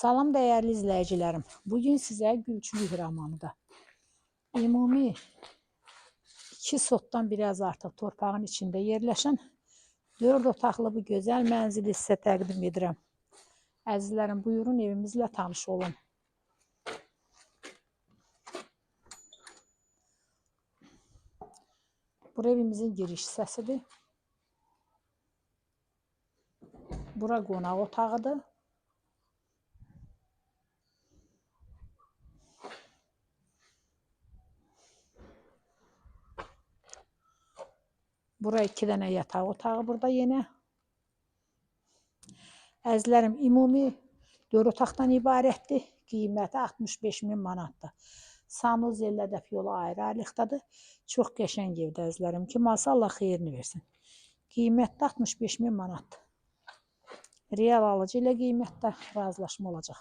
Salam dəyərli izləyicilərim. Bugün sizə Gülçülük romanıda ümumi 2 sotdan biraz artıq torpağın içində yerləşən 4 otaqlı bu gözəl mənzili sizə təqdim edirəm. Əzizlərim, buyurun evimizlə tanış olun. Bura evimizin giriş hissəsidir. Bura qonaq otağıdır. Bura 2 dənə yataq otağı burada yenə. Əzizlərim, ümumi 4 otaqdan ibarətdir. Qiyməti 65.000 manatdır. Sanuzellə Lədəf yolu ayrı-ayrılıqdadır. Çox qəşəng evdə əzizlərim ki, Allah xeyrini versin. Qiymətdə 65.000 manatdır. Real alıcı ilə qiymətdə razılaşma olacaq.